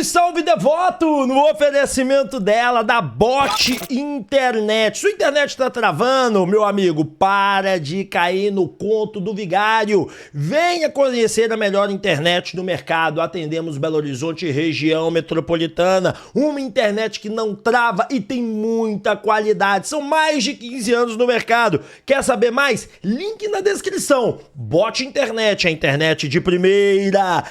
salve, devoto! No oferecimento dela, da Bot Internet. Sua internet tá travando, meu amigo? Para de cair no conto do vigário. Venha conhecer a melhor internet do mercado. Atendemos Belo Horizonte e região metropolitana. Uma internet que não trava e tem muita qualidade. São mais de 15 anos no mercado. Quer saber mais? Link na descrição. Bot Internet, a internet de primeira.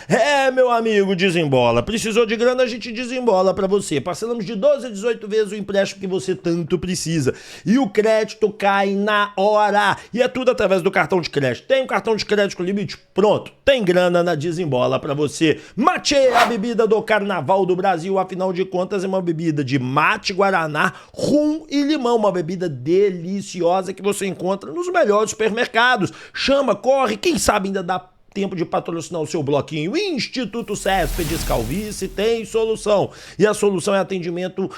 Meu amigo, desembola. Precisou de grana, a gente desembola pra você. Parcelamos de 12 a 18 vezes o empréstimo que você tanto precisa. E o crédito cai na hora. E é tudo através do cartão de crédito. Tem um cartão de crédito com limite? Pronto. Tem grana na desembola pra você. Mate, a bebida do carnaval do Brasil. Afinal de contas, é uma bebida de mate, guaraná, rum e limão. Uma bebida deliciosa que você encontra nos melhores supermercados. Chama, corre, quem sabe ainda dá tempo de patrocinar o seu bloquinho. Instituto Céspedes Calvície tem solução. E a solução é atendimento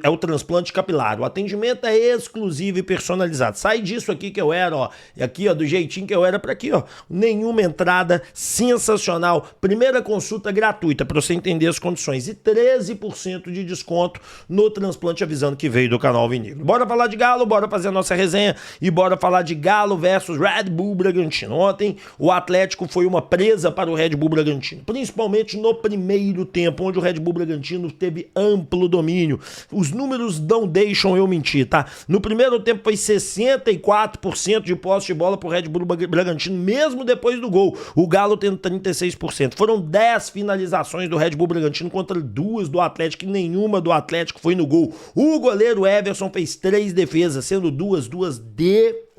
é o transplante capilar. O atendimento é exclusivo e personalizado. Sai disso aqui que eu era, ó. E aqui, ó, do jeitinho que eu era pra aqui, ó. Nenhuma entrada, sensacional. Primeira consulta gratuita pra você entender as condições. E 13% de desconto no transplante, avisando que veio do canal Alvinegro. Bora falar de Galo, bora fazer a nossa resenha e bora falar de Galo versus Red Bull Bragantino. Ontem, o Atlético foi uma presa para o Red Bull Bragantino, principalmente no primeiro tempo, onde o Red Bull Bragantino teve amplo domínio. Os números não deixam eu mentir, tá? No primeiro tempo foi 64% de posse de bola para o Red Bull Bragantino, mesmo depois do gol. O Galo tendo 36%. Foram 10 finalizações do Red Bull Bragantino contra 2 do Atlético, e nenhuma do Atlético foi no gol. O goleiro Everson fez 3 defesas, sendo duas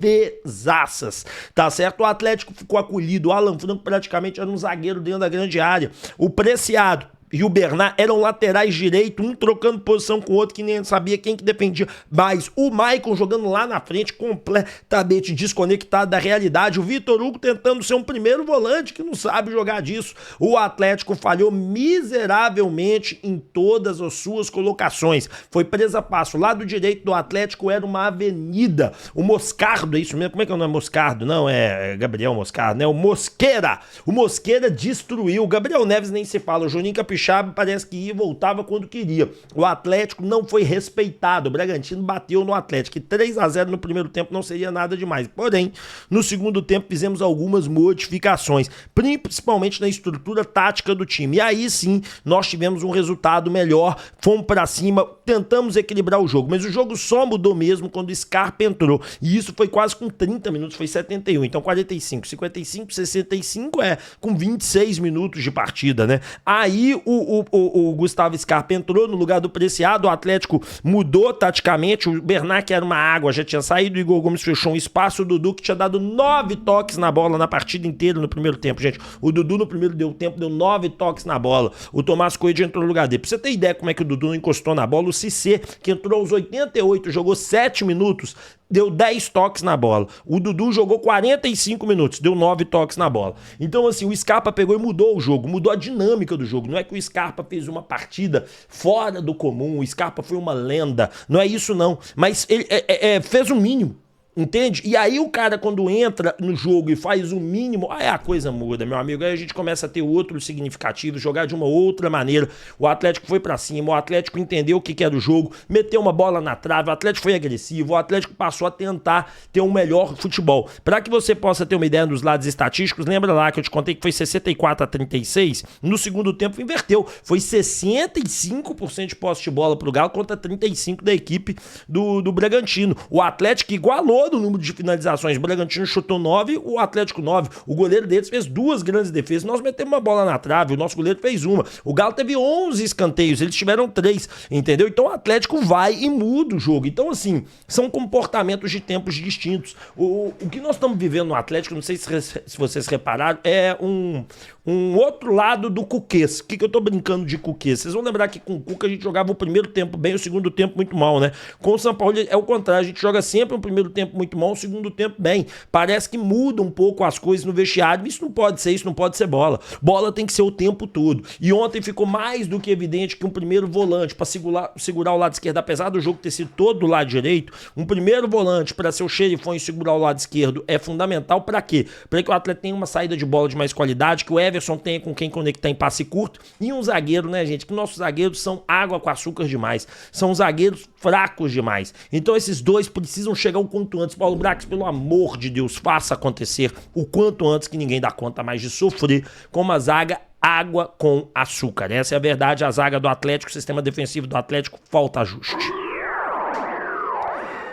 defesaças, tá certo? O Atlético ficou acolhido, o Alan Franco praticamente era um zagueiro dentro da grande área, o Preciado e o Bernard eram laterais direito, um trocando posição com o outro, que nem sabia quem que defendia, mas o Maicon jogando lá na frente, completamente desconectado da realidade, o Vitor Hugo tentando ser um primeiro volante que não sabe jogar disso. O Atlético falhou miseravelmente em todas as suas colocações, foi presa a passo. O lado direito do Atlético era uma avenida, o Moscardo, é isso mesmo? Como é que é o nome? Moscardo? Não, é Gabriel Moscardo, né? O Mosqueira destruiu, o Gabriel Neves nem se fala, o Juninho Capixaba parece que ia e voltava quando queria. O Atlético não foi respeitado. O Bragantino bateu no Atlético. E 3-0 no primeiro tempo não seria nada demais. Porém, no segundo tempo fizemos algumas modificações, principalmente na estrutura tática do time. E aí sim, nós tivemos um resultado melhor. Fomos pra cima, tentamos equilibrar o jogo. Mas o jogo só mudou mesmo quando o Scarpa entrou. E isso foi quase com 30 minutos, foi 71. Então 45, 55, 65 com 26 minutos de partida, né? Aí o Gustavo Scarpa entrou no lugar do Preciado, o Atlético mudou taticamente, o Bernard, que era uma água, já tinha saído, o Igor Gomes fechou um espaço, o Dudu, que tinha dado 9 toques na bola na partida inteira no primeiro tempo, gente. O Dudu no primeiro tempo deu 9 toques na bola, o Tomás Coelho entrou no lugar dele. Pra você ter ideia como é que o Dudu não encostou na bola, o Cissé, que entrou aos 88, jogou 7 minutos, deu 10 toques na bola. O Dudu jogou 45 minutos, deu 9 toques na bola. Então, assim, o Scarpa pegou e mudou o jogo, mudou a dinâmica do jogo. Não é que o Scarpa fez uma partida fora do comum, o Scarpa foi uma lenda, não é isso não. Mas ele fez o mínimo. Entende? E aí o cara, quando entra no jogo e faz o mínimo, aí a coisa muda, meu amigo. Aí a gente começa a ter outros significativos, jogar de uma outra maneira. O Atlético foi pra cima, o Atlético entendeu o que era o jogo, meteu uma bola na trave, o Atlético foi agressivo, o Atlético passou a tentar ter um melhor futebol. Para que você possa ter uma ideia dos lados estatísticos, lembra lá que eu te contei que foi 64-36? No segundo tempo inverteu, foi 65% de posse de bola pro Galo contra 35% da equipe do Bragantino. O Atlético igualou do número de finalizações. O Bragantino chutou 9, o Atlético 9. O goleiro deles fez 2 grandes defesas. Nós metemos uma bola na trave, o nosso goleiro fez uma. O Galo teve 11 escanteios, eles tiveram 3, entendeu? Então o Atlético vai e muda o jogo. Então, assim, são comportamentos de tempos distintos. O que nós estamos vivendo no Atlético, não sei se vocês repararam, é um outro lado do Cuquês. O que eu tô brincando de Cuquês? Vocês vão lembrar que com o Cuca a gente jogava o primeiro tempo bem, o segundo tempo muito mal, né? Com o São Paulo é o contrário, a gente joga sempre o primeiro tempo tempo muito mal, o segundo tempo bem. Parece que muda um pouco as coisas no vestiário. Isso não pode ser, isso não pode ser bola. Bola tem que ser o tempo todo. E ontem ficou mais do que evidente que um primeiro volante para segurar o lado esquerdo, apesar do jogo ter sido todo do lado direito, um primeiro volante para ser o xerifão e segurar o lado esquerdo é fundamental. Para quê? Para que o atleta tenha uma saída de bola de mais qualidade, que o Everson tenha com quem conectar em passe curto, e um zagueiro, né, gente, que nossos zagueiros são água com açúcar demais, são zagueiros fracos demais. Então esses dois precisam chegar o quanto antes. Paulo Brax, pelo amor de Deus, faça acontecer o quanto antes, que ninguém dá conta mais de sofrer com uma zaga água com açúcar. Essa é a verdade. A zaga do Atlético, o sistema defensivo do Atlético, falta ajuste.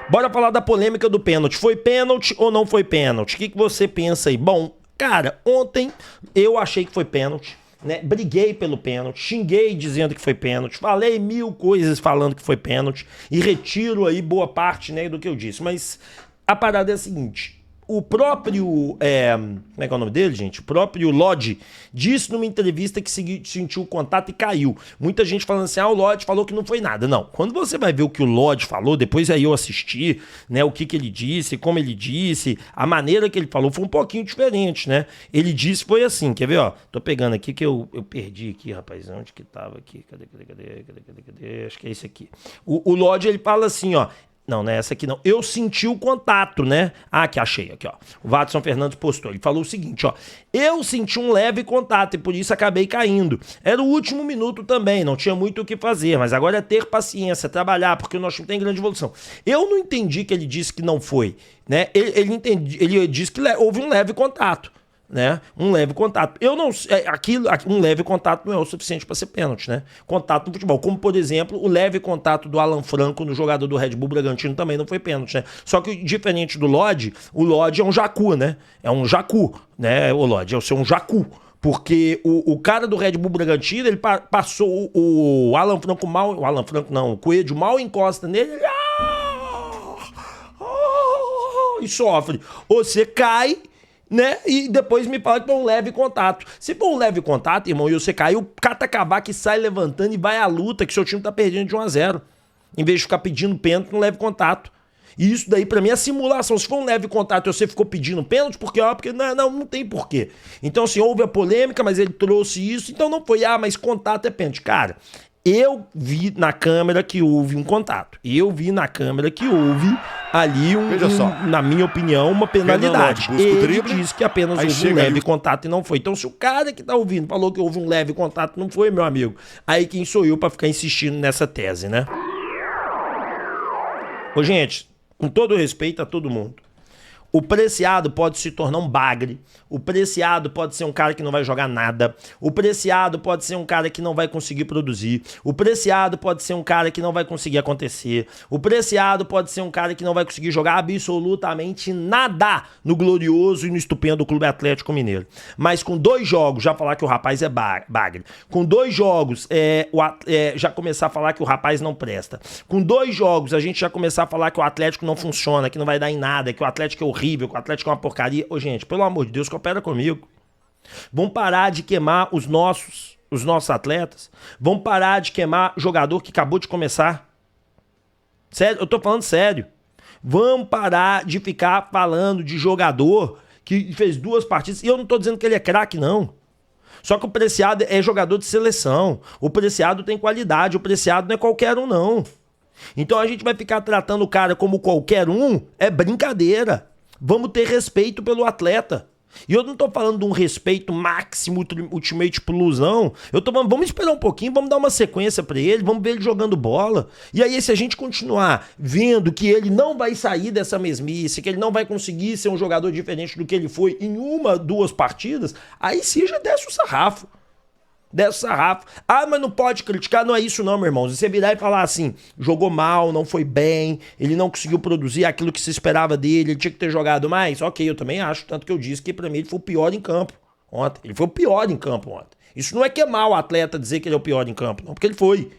Bora falar da polêmica do pênalti. Foi pênalti ou não foi pênalti? O que você pensa aí? Bom, cara, ontem eu achei que foi pênalti, né? Briguei pelo pênalti, xinguei dizendo que foi pênalti, falei mil coisas falando que foi pênalti e retiro aí boa parte, né, do que eu disse. Mas a parada é a seguinte: o próprio, como é que é o nome dele, gente? O próprio Lodge disse numa entrevista que sentiu o contato e caiu. Muita gente falando assim, o Lodge falou que não foi nada. Não, quando você vai ver o que o Lodge falou, depois aí eu assisti, né, o que ele disse, como ele disse, a maneira que ele falou foi um pouquinho diferente, né? Ele disse, foi assim, quer ver, ó? Tô pegando aqui que eu perdi aqui, rapaz, onde que tava aqui? Cadê? Acho que é esse aqui. O Lodge, ele fala assim, ó, não é essa aqui não. Eu senti o contato, né? Ah, aqui, achei, aqui, ó. O Watson Fernandes postou. Ele falou o seguinte, ó. Eu senti um leve contato e por isso acabei caindo. Era o último minuto também, não tinha muito o que fazer, mas agora é ter paciência, trabalhar, porque o nosso time tem grande evolução. Eu não entendi que ele disse que não foi, né? Ele disse que houve um leve contato, né? Um leve contato. Eu não sei, um leve contato não é o suficiente para ser pênalti, né? Contato no futebol, como por exemplo, o leve contato do Alan Franco no jogador do Red Bull Bragantino também não foi pênalti, né? Só que diferente do Lodge, o Lodge é um jacu, né? É um jacu, né? O Lodge é o seu um jacu. Porque o cara do Red Bull Bragantino, ele passou o Alan Franco mal, o Alan Franco não, o Coelho mal encosta nele, ele, e sofre. Você cai, né? E depois me fala que foi um leve contato. Se for um leve contato, irmão, e você caiu, o cata cavaco sai levantando e vai à luta, que seu time tá perdendo de 1-0. Em vez de ficar pedindo pênalti no leve contato. E isso daí, pra mim, é simulação. Se for um leve contato e você ficou pedindo pênalti, porque não tem porquê. Então, assim, houve a polêmica, mas ele trouxe isso, então não foi, mas contato é pênalti. Cara, eu vi na câmera que houve um contato. Eu vi na câmera que houve ali, na minha opinião, uma penalidade. Ele disse que apenas houve um leve contato e não foi. Então, se o cara que tá ouvindo falou que houve um leve contato, não foi, meu amigo. Aí quem sou eu pra ficar insistindo nessa tese, né? Ô, gente, com todo respeito a todo mundo, o Preciado pode se tornar um bagre. O Preciado pode ser um cara que não vai jogar nada. O Preciado pode ser um cara que não vai conseguir produzir. O Preciado pode ser um cara que não vai conseguir acontecer. O Preciado pode ser um cara que não vai conseguir jogar absolutamente nada no glorioso e no estupendo Clube Atlético Mineiro. Mas com 2 jogos, já falar que o rapaz é bagre. Com 2 jogos, já começar a falar que o rapaz não presta. Com 2 jogos, a gente já começar a falar que o Atlético não funciona, que não vai dar em nada, que o Atlético é horrível, que o Atlético é uma porcaria. Ô, gente, pelo amor de Deus, coopera comigo. Vamos parar de queimar os nossos atletas. Vamos parar de queimar jogador que acabou de começar. Sério, eu tô falando sério. Vamos parar de ficar falando de jogador que fez 2 partidas. E eu não tô dizendo que ele é craque, não. Só que o Preciado é jogador de seleção. O Preciado tem qualidade. O Preciado não é qualquer um, não. Então a gente vai ficar tratando o cara como qualquer um, é brincadeira. Vamos ter respeito pelo atleta. E eu não tô falando de um respeito máximo, ultimate plus, não. Eu tô falando, vamos esperar um pouquinho, vamos dar uma sequência pra ele, vamos ver ele jogando bola. E aí, se a gente continuar vendo que ele não vai sair dessa mesmice, que ele não vai conseguir ser um jogador diferente do que ele foi em 1, 2 partidas, aí sim já desce o sarrafo. Mas não pode criticar, não é isso não, meu irmão. Se você virar e falar assim, jogou mal, não foi bem, ele não conseguiu produzir aquilo que se esperava dele, ele tinha que ter jogado mais, ok, eu também acho, tanto que eu disse que pra mim ele foi o pior em campo ontem. Ele foi o pior em campo ontem. Isso não é queimar o atleta dizer que ele é o pior em campo, não, porque ele foi.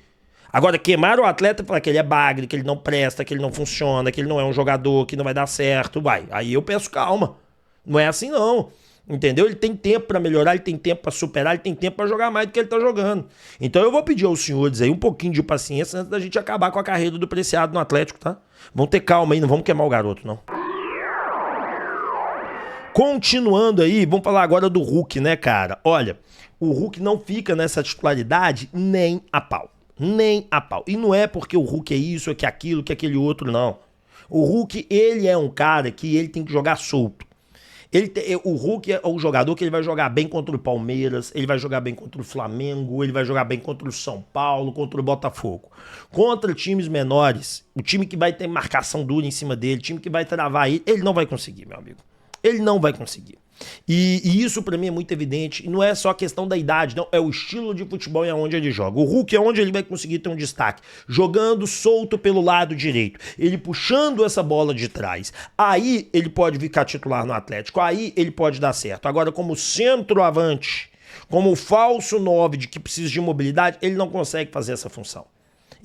Agora, queimar o atleta e falar que ele é bagre, que ele não presta, que ele não funciona, que ele não é um jogador, que não vai dar certo, aí eu peço calma. Não é assim não. Entendeu? Ele tem tempo pra melhorar, ele tem tempo pra superar, ele tem tempo pra jogar mais do que ele tá jogando. Então eu vou pedir aos senhores aí um pouquinho de paciência antes da gente acabar com a carreira do Preciado no Atlético, tá? Vamos ter calma aí, não vamos queimar o garoto, não. Continuando aí, vamos falar agora do Hulk, né, cara? Olha, o Hulk não fica nessa titularidade nem a pau. Nem a pau. E não é porque o Hulk é isso, é que aquilo, que aquele outro, não. O Hulk, ele é um cara que ele tem que jogar solto. O Hulk é o jogador que ele vai jogar bem contra o Palmeiras, ele vai jogar bem contra o Flamengo, ele vai jogar bem contra o São Paulo, contra o Botafogo. Contra times menores, o time que vai ter marcação dura em cima dele, o time que vai travar ele não vai conseguir, meu amigo. Ele não vai conseguir. E isso pra mim é muito evidente. E não é só a questão da idade, não. É o estilo de futebol e aonde ele joga. O Hulk é onde ele vai conseguir ter um destaque. Jogando solto pelo lado direito. Ele puxando essa bola de trás. Aí ele pode ficar titular no Atlético. Aí ele pode dar certo. Agora, como centroavante, como falso 9 de que precisa de mobilidade, ele não consegue fazer essa função.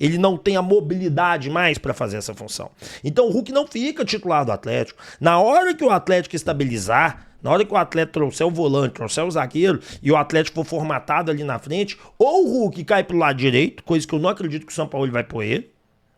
Ele não tem a mobilidade mais para fazer essa função. Então o Hulk não fica titular do Atlético. Na hora que o Atlético estabilizar, na hora que o Atlético trouxer o volante, trouxer o zagueiro e o Atlético for formatado ali na frente, ou o Hulk cai pro lado direito, coisa que eu não acredito que o São Paulo vai pôr ele.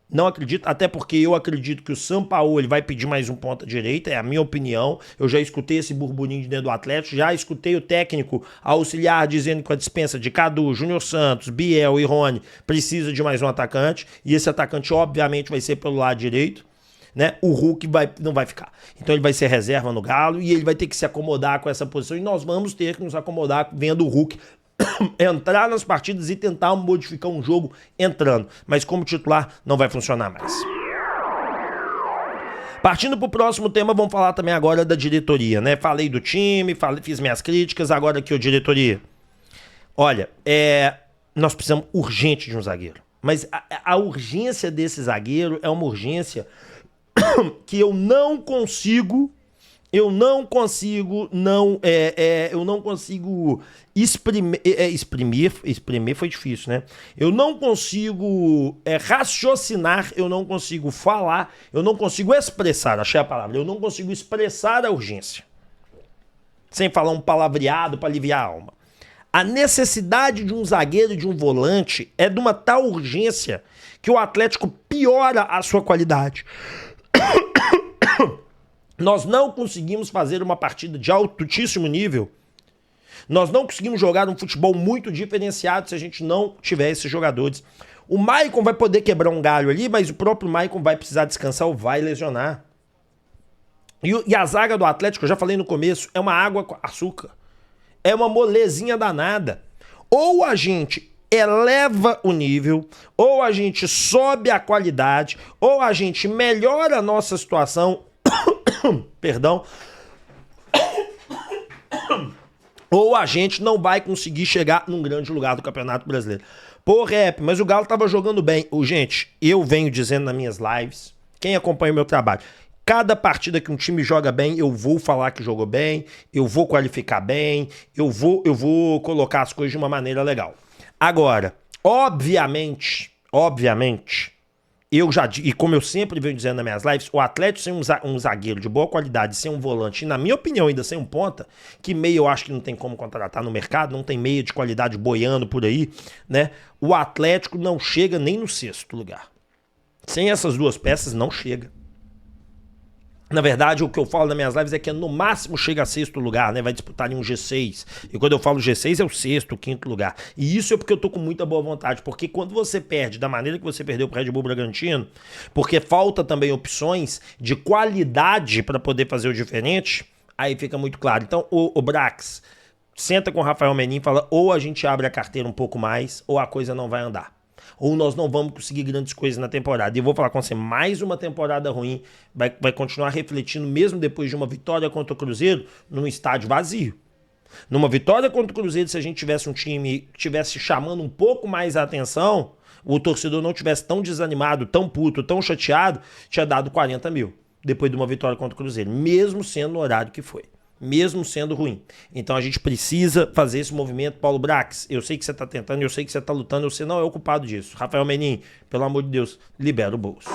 Não acredito, até porque eu acredito que o Sampaoli vai pedir mais um ponta direita, é a minha opinião. Eu já escutei esse burburinho de dentro do Atlético, já escutei o técnico auxiliar dizendo que a dispensa de Cadu, Júnior Santos, Biel e Rony precisa de mais um atacante, e esse atacante obviamente vai ser pelo lado direito, né? O Hulk não vai ficar. Então ele vai ser reserva no Galo e ele vai ter que se acomodar com essa posição, e nós vamos ter que nos acomodar vendo o Hulk entrar nas partidas e tentar modificar um jogo entrando. Mas como titular, não vai funcionar mais. Partindo pro próximo tema, vamos falar também agora da diretoria, né? Falei do time, fiz minhas críticas, agora aqui, diretoria. Olha, nós precisamos urgente de um zagueiro. Mas a urgência desse zagueiro é uma urgência que eu não consigo exprimir foi difícil, né? Eu não consigo raciocinar, eu não consigo falar, eu não consigo expressar, achei a palavra, eu não consigo expressar a urgência. Sem falar um palavreado para aliviar a alma. A necessidade de um zagueiro e de um volante é de uma tal urgência que o Atlético piora a sua qualidade. Nós não conseguimos fazer uma partida de altíssimo nível. Nós não conseguimos jogar um futebol muito diferenciado se a gente não tiver esses jogadores. O Maicon vai poder quebrar um galho ali, mas o próprio Maicon vai precisar descansar ou vai lesionar. E a zaga do Atlético, eu já falei no começo, é uma água com açúcar. É uma molezinha danada. Ou a gente eleva o nível, ou a gente sobe a qualidade, ou a gente melhora a nossa situação, perdão, ou a gente não vai conseguir chegar num grande lugar do Campeonato Brasileiro. Pô, Rap, mas o Galo tava jogando bem. Gente, eu venho dizendo nas minhas lives, quem acompanha o meu trabalho, cada partida que um time joga bem, eu vou falar que jogou bem, eu vou qualificar bem, eu vou colocar as coisas de uma maneira legal. Agora, obviamente, e como eu sempre venho dizendo nas minhas lives, o Atlético sem um zagueiro de boa qualidade, sem um volante, e na minha opinião ainda sem um ponta, que meio eu acho que não tem como contratar no mercado, não tem meio de qualidade boiando por aí, né? O Atlético não chega nem no sexto lugar. Sem essas duas peças não chega. Na verdade, o que eu falo nas minhas lives é que no máximo chega a sexto lugar, né? Vai disputar ali um G6. E quando eu falo G6 é o sexto, o quinto lugar. E isso é porque eu tô com muita boa vontade. Porque quando você perde da maneira que você perdeu pro Red Bull Bragantino, porque falta também opções de qualidade para poder fazer o diferente, aí fica muito claro. Então, o Brax senta com o Rafael Menin e fala: ou a gente abre a carteira um pouco mais, ou a coisa não vai andar. Ou nós não vamos conseguir grandes coisas na temporada. E eu vou falar com você, mais uma temporada ruim, vai continuar refletindo, mesmo depois de uma vitória contra o Cruzeiro, num estádio vazio. Numa vitória contra o Cruzeiro, se a gente tivesse um time que estivesse chamando um pouco mais a atenção, o torcedor não tivesse tão desanimado, tão puto, tão chateado, tinha dado 40 mil, depois de uma vitória contra o Cruzeiro, mesmo sendo no horário que foi. Mesmo sendo ruim. Então a gente precisa fazer esse movimento. Paulo Brax, eu sei que você tá tentando, eu sei que você tá lutando, você não é o culpado disso. Rafael Menin, pelo amor de Deus, libera o bolso.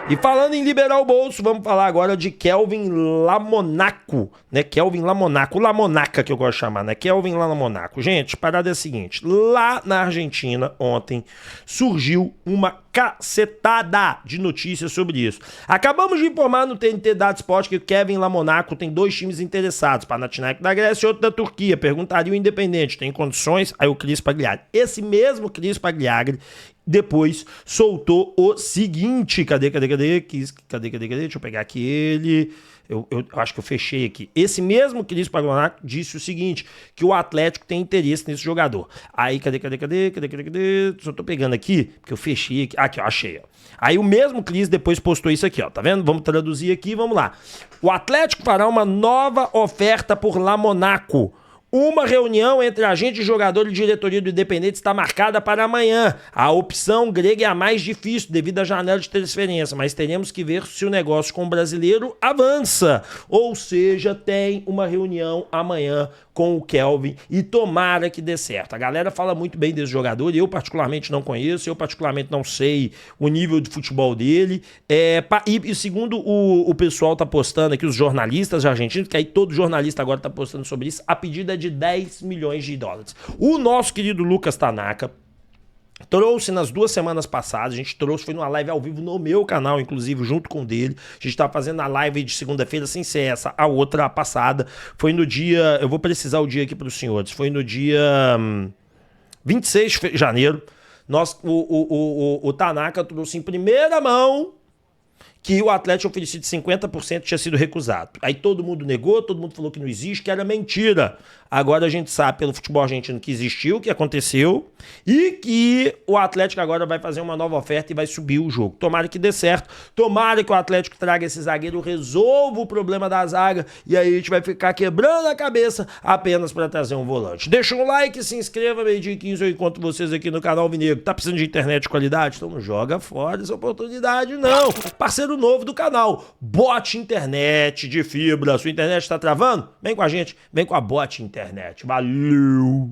E falando em liberar o bolso, vamos falar agora de Kelvin Lamonaco, né? Kelvin Lamonaco, Lamonaca que eu gosto de chamar, né? Kelvin Lamonaco. Gente, a parada é a seguinte, lá na Argentina, ontem, surgiu uma cacetada de notícias sobre isso. Acabamos de informar no TNT Dado Sport que o Kevin Lamonaco tem 2 times interessados, Panathinaikos da Grécia e outro da Turquia. Perguntaria o Independente, tem condições? Aí o Cris Pagliari. Esse mesmo Cris Pagliari depois soltou o seguinte, cadê? Deixa eu pegar aqui ele... Eu acho que eu fechei aqui. Esse mesmo Cris Pagliari disse o seguinte, que o Atlético tem interesse nesse jogador. Aí, cadê? Só tô pegando aqui, porque eu fechei aqui. Aqui, ó, achei. Ó. Aí o mesmo Cris depois postou isso aqui, ó. Tá vendo? Vamos traduzir aqui, vamos lá. O Atlético fará uma nova oferta por Lamonaco. Uma reunião entre agente, jogador e diretoria do Independente está marcada para amanhã. A opção grega é a mais difícil devido à janela de transferência, mas teremos que ver se o negócio com o brasileiro avança. Ou seja, tem uma reunião amanhã com o Kelvin e tomara que dê certo. A galera fala muito bem desse jogador, eu particularmente não conheço, eu particularmente não sei o nível de futebol dele. E segundo o pessoal tá postando aqui, os jornalistas argentinos, que aí todo jornalista agora tá postando sobre isso, a pedida é de 10 milhões de dólares. O nosso querido Lucas Tanaka trouxe nas 2 semanas passadas, a gente trouxe, foi numa live ao vivo no meu canal, inclusive, junto com o dele. A gente tava fazendo a live de segunda-feira, sem ser essa, a outra passada. Foi no dia, eu vou precisar o dia aqui para os senhores, foi no dia 26 de janeiro. O Tanaka trouxe em primeira mão que o Atlético oferecido 50% tinha sido recusado. Aí todo mundo negou, todo mundo falou que não existe, que era mentira. Agora a gente sabe pelo futebol argentino que existiu, que aconteceu, e que o Atlético agora vai fazer uma nova oferta e vai subir o jogo. Tomara que dê certo, tomara que o Atlético traga esse zagueiro, resolva o problema da zaga, e aí a gente vai ficar quebrando a cabeça apenas para trazer um volante. Deixa um like, se inscreva, meio-dia 15 eu encontro vocês aqui no canal Alvinegro. Tá precisando de internet de qualidade? Então não joga fora essa oportunidade, não. Parceiro novo do canal, Bot Internet de fibra. Sua internet está travando? Vem com a gente, vem com a Bot Internet. Valeu!